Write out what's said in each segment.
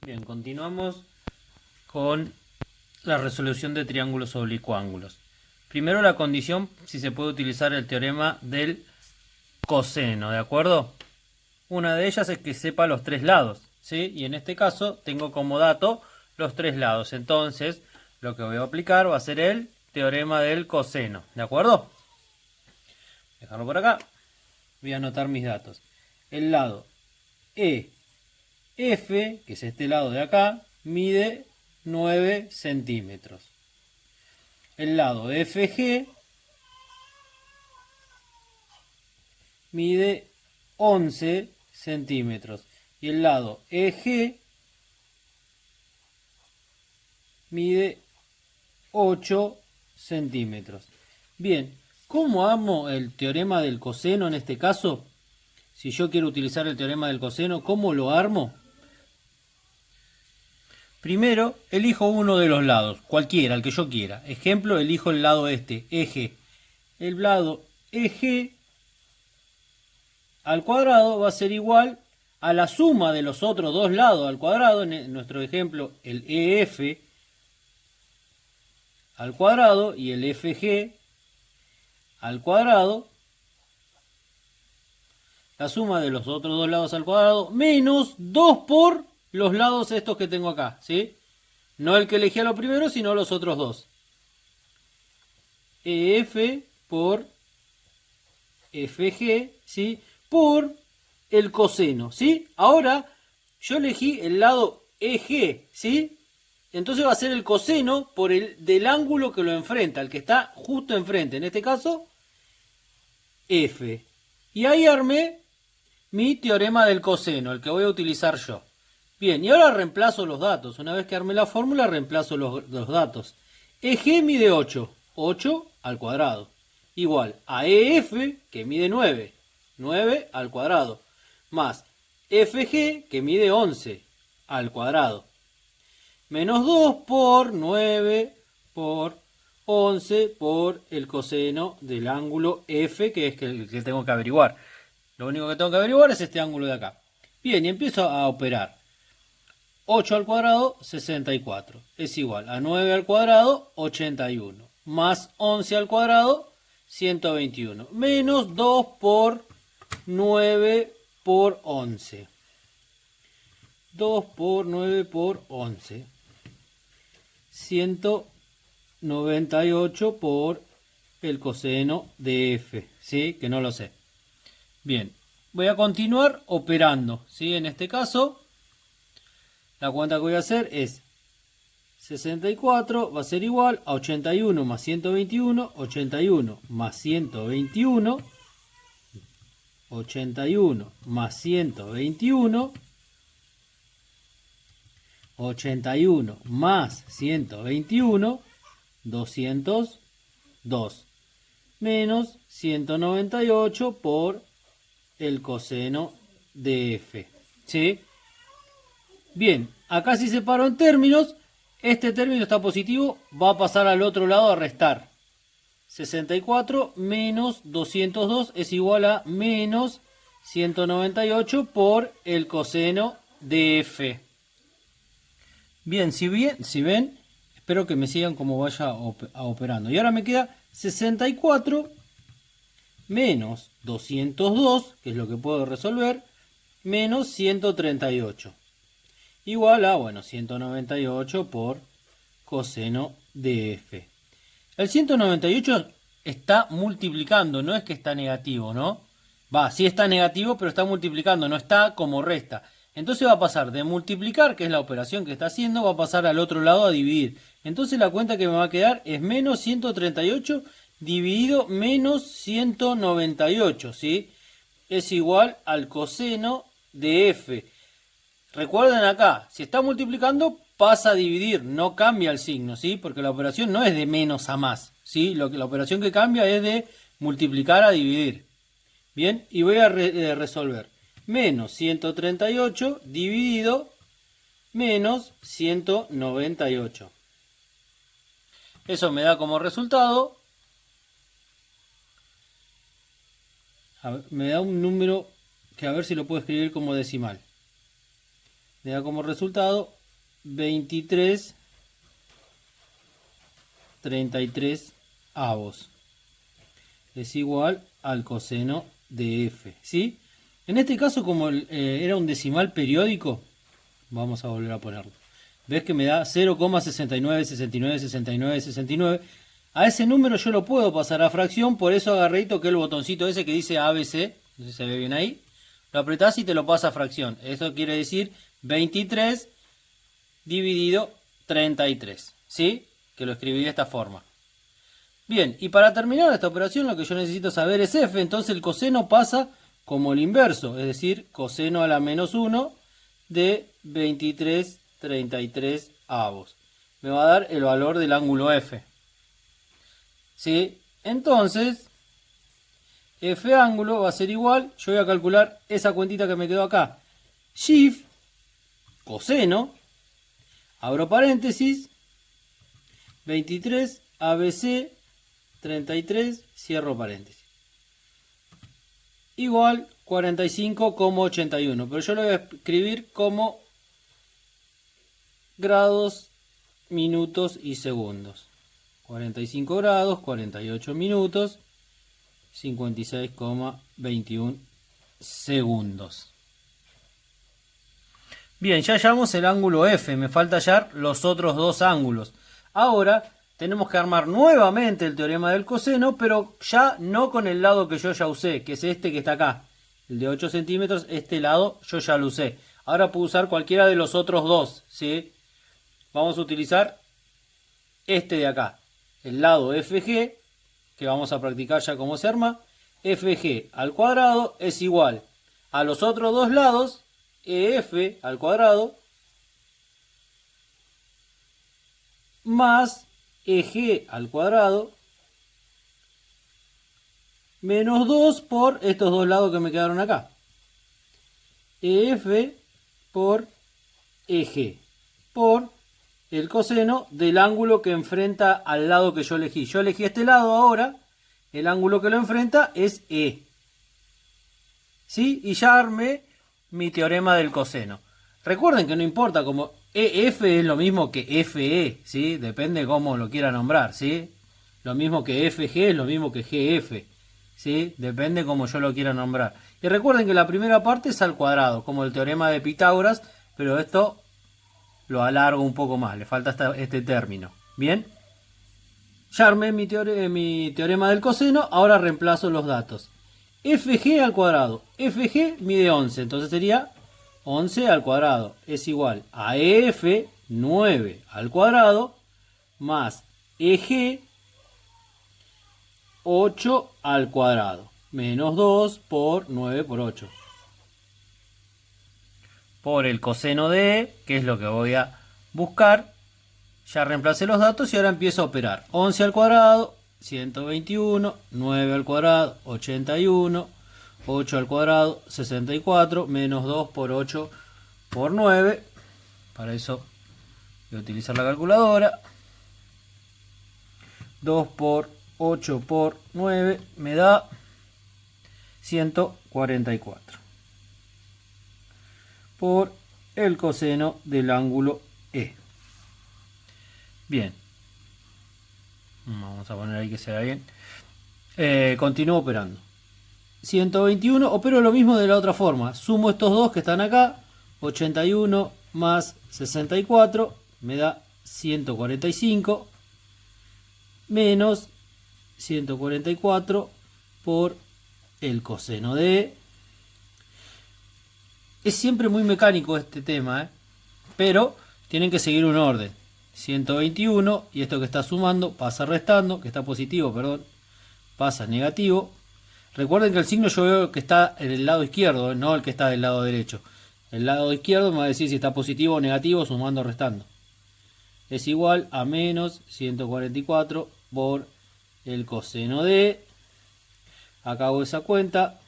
Bien, continuamos con la resolución de triángulos oblicuángulos. Primero la condición si se puede utilizar el teorema del coseno, ¿de acuerdo? Una de ellas es que sepa los tres lados, ¿sí? Y en este caso tengo como dato los tres lados. Entonces, lo que voy a aplicar va a ser el teorema del coseno, ¿de acuerdo? Dejarlo por acá. Voy a anotar mis datos. El lado EF, que es este lado de acá, mide 9 centímetros. El lado FG mide 11 centímetros. Y el lado EG mide 8 centímetros. Bien, ¿cómo amo el teorema del coseno en este caso? Si yo quiero utilizar el teorema del coseno, ¿cómo lo armo? Primero, elijo uno de los lados, cualquiera, el que yo quiera. Ejemplo, elijo el lado este, eje. El lado eje al cuadrado va a ser igual a la suma de los otros dos lados al cuadrado. En nuestro ejemplo, el EF al cuadrado y el FG al cuadrado. La suma de los otros dos lados al cuadrado menos 2 por los lados estos que tengo acá, ¿sí? No el que elegí a lo primero, sino los otros dos. EF por FG, ¿sí? Por el coseno, ¿sí? Ahora yo elegí el lado EG, ¿sí? Entonces va a ser el coseno por el del ángulo que lo enfrenta, el que está justo enfrente, en este caso, F. Y ahí armé mi teorema del coseno, el que voy a utilizar yo. Bien, y ahora reemplazo los datos. Una vez que armé la fórmula, reemplazo los datos. EG mide 8, 8 al cuadrado. Igual a EF, que mide 9, 9 al cuadrado. Más FG, que mide 11 al cuadrado. Menos 2 por 9 por 11 por el coseno del ángulo F, que es el que tengo que averiguar. Lo único que tengo que averiguar es este ángulo de acá. Bien, y empiezo a operar. 8 al cuadrado, 64. Es igual a 9 al cuadrado, 81. Más 11 al cuadrado, 121. Menos 2 por 9 por 11. 2 por 9 por 11. 198 por el coseno de F. ¿Sí? Que no lo sé. Bien, voy a continuar operando, ¿sí? En este caso, la cuenta que voy a hacer es 64 va a ser igual a 81 más 121, 81 más 121, 81 más 121, 81 más 121, 202, menos 198 por el coseno de F, ¿sí? Bien, acá si separo en términos, este término está positivo, va a pasar al otro lado a restar. 64 menos 202 es igual a menos 198 por el coseno de F. Bien, si ven, espero que me sigan como vaya operando. Y ahora me queda 64 menos 202, que es lo que puedo resolver, menos 138. Igual a, bueno, 198 por coseno de F. El 198 está multiplicando, no es que está negativo, ¿no? Va, sí está negativo, pero está multiplicando, no está como resta. Entonces va a pasar de multiplicar, que es la operación que está haciendo, va a pasar al otro lado a dividir. Entonces la cuenta que me va a quedar es menos 138 dividido menos 198, ¿sí? Es igual al coseno de F. Recuerden acá, si está multiplicando, pasa a dividir, no cambia el signo, ¿sí? Porque la operación no es de menos a más, ¿sí? La operación que cambia es de multiplicar a dividir. Bien, y voy a resolver. Menos 138 dividido menos 198. Eso me da como resultado, me da un número que a ver si lo puedo escribir como decimal. me da como resultado 23,33 avos. Es igual al coseno de f, ¿sí? En este caso, como era un decimal periódico, vamos a volver a ponerlo. ¿Ves que me da 0,69696969? A ese número yo lo puedo pasar a fracción, por eso agarré y toqué el botoncito ese que dice ABC, no sé si se ve bien ahí. Lo apretás y te lo pasa a fracción. Esto quiere decir 23 dividido 33, ¿sí? Que lo escribí de esta forma. Bien, y para terminar esta operación lo que yo necesito saber es f, entonces el coseno pasa como el inverso, es decir, coseno a la menos 1 de 23,33 avos. Me va a dar el valor del ángulo f. ¿Sí? Entonces, f ángulo va a ser igual, yo voy a calcular esa cuentita que me quedó acá. Shift, coseno, abro paréntesis, 23 ABC 33, cierro paréntesis. Igual 45,81, pero yo lo voy a escribir como grados, minutos y segundos. 45 grados, 48 minutos, 56,21 segundos. Bien, ya hallamos el ángulo F, me falta hallar los otros dos ángulos. Ahora tenemos que armar nuevamente el teorema del coseno, pero ya no con el lado que yo ya usé, que es este que está acá. El de 8 centímetros, este lado yo ya lo usé. Ahora puedo usar cualquiera de los otros dos, ¿sí? Vamos a utilizar este de acá, el lado FG, que vamos a practicar ya cómo se arma. FG al cuadrado es igual a los otros dos lados, EF al cuadrado, más EG al cuadrado, menos 2 por estos dos lados que me quedaron acá. EF por EG, por el coseno del ángulo que enfrenta al lado que yo elegí. Yo elegí este lado ahora, el ángulo que lo enfrenta es E. ¿Sí? Y ya armé mi teorema del coseno. Recuerden que no importa, como EF es lo mismo que FE, ¿sí? Depende cómo lo quiera nombrar, ¿sí? Lo mismo que FG es lo mismo que GF, ¿sí? Depende cómo yo lo quiera nombrar. Y recuerden que la primera parte es al cuadrado, como el teorema de Pitágoras, pero esto lo alargo un poco más, le falta este término. ¿Bien? Ya armé mi teorema del coseno, ahora reemplazo los datos. FG al cuadrado. FG mide 11, entonces sería 11 al cuadrado es igual a EF 9 al cuadrado más EG 8 al cuadrado menos 2 por 9 por 8 por el coseno de E, que es lo que voy a buscar. Ya reemplacé los datos y ahora empiezo a operar. 11 al cuadrado 121, 9 al cuadrado 81, 8 al cuadrado 64, menos 2 por 8 por 9. Para eso voy a utilizar la calculadora. 2 por 8 por 9 me da 144 por el coseno del ángulo E. Bien. Vamos a poner ahí que se vea bien. Continúo operando. 121, opero lo mismo de la otra forma. Sumo estos dos que están acá. 81 más 64 me da 145 menos 144 por el coseno de E. Es siempre muy mecánico este tema, pero tienen que seguir un orden. 121 y esto que está sumando pasa restando, que está positivo, perdón, pasa negativo. Recuerden que el signo yo veo que está en el lado izquierdo, no el que está del lado derecho. El lado izquierdo me va a decir si está positivo o negativo, sumando o restando. Es igual a menos 144 por el coseno de... Acá hago esa cuenta.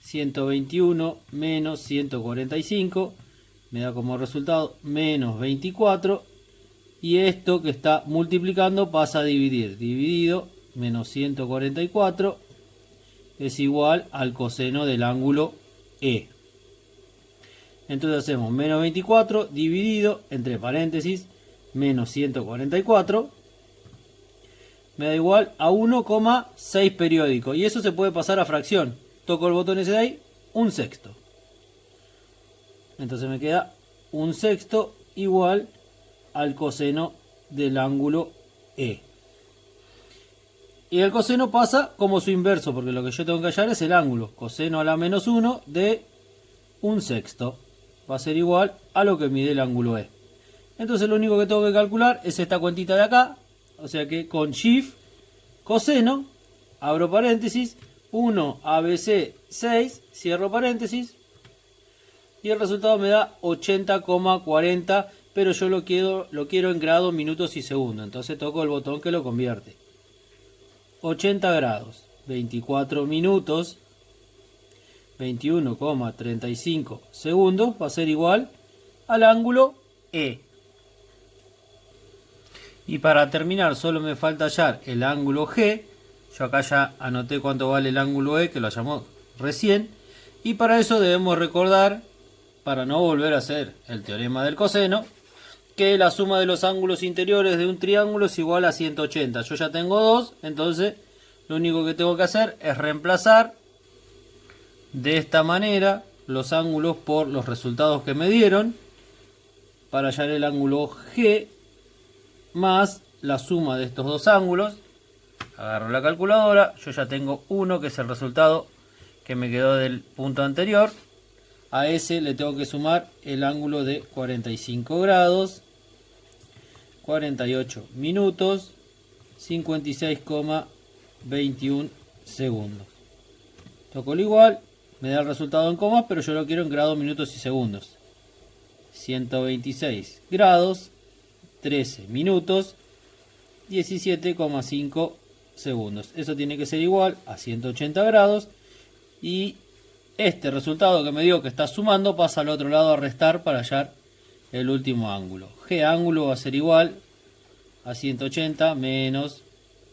121 menos 145 me da como resultado menos 24. Y esto que está multiplicando pasa a dividir. Dividido menos 144 es igual al coseno del ángulo E. Entonces hacemos menos 24 dividido entre paréntesis menos 144. Me da igual a 1,6 periódico. Y eso se puede pasar a fracción. Toco el botón ese de ahí, 1/6. Entonces me queda 1/6 igual al coseno del ángulo E. Y el coseno pasa como su inverso, porque lo que yo tengo que hallar es el ángulo. Coseno a la menos 1 de 1/6. Va a ser igual a lo que mide el ángulo E. Entonces lo único que tengo que calcular es esta cuentita de acá. O sea que con Shift, coseno, abro paréntesis, 1 ABC 6, cierro paréntesis. Y el resultado me da 80,40, pero yo lo quiero en grados, minutos y segundos. Entonces toco el botón que lo convierte. 80 grados, 24 minutos, 21,35 segundos, va a ser igual al ángulo E. Y para terminar solo me falta hallar el ángulo G. Yo acá ya anoté cuánto vale el ángulo E, que lo hallamos recién. Y para eso debemos recordar, para no volver a hacer el teorema del coseno, que la suma de los ángulos interiores de un triángulo es igual a 180. Yo ya tengo dos, entonces lo único que tengo que hacer es reemplazar de esta manera los ángulos por los resultados que me dieron para hallar el ángulo G más la suma de estos dos ángulos. Agarro la calculadora, yo ya tengo 1, que es el resultado que me quedó del punto anterior. A ese le tengo que sumar el ángulo de 45 grados, 48 minutos, 56,21 segundos. Toco el igual, me da el resultado en comas, pero yo lo quiero en grados, minutos y segundos. 126 grados, 13 minutos, 17,5 segundos. Eso tiene que ser igual a 180 grados. Y este resultado que me dio que está sumando pasa al otro lado a restar para hallar el último ángulo. G ángulo va a ser igual a 180 menos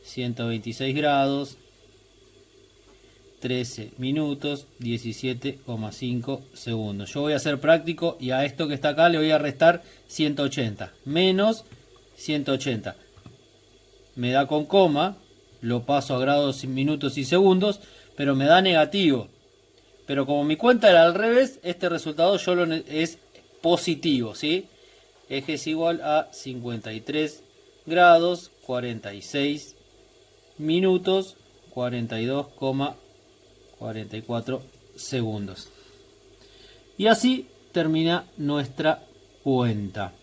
126 grados, 13 minutos, 17,5 segundos. Yo voy a ser práctico y a esto que está acá le voy a restar 180 menos 180. Me da con coma, lo paso a grados, minutos y segundos, pero me da negativo. Pero como mi cuenta era al revés, este resultado es positivo, ¿sí? Eje es igual a 53 grados, 46 minutos, 42,44 segundos. Y así termina nuestra cuenta.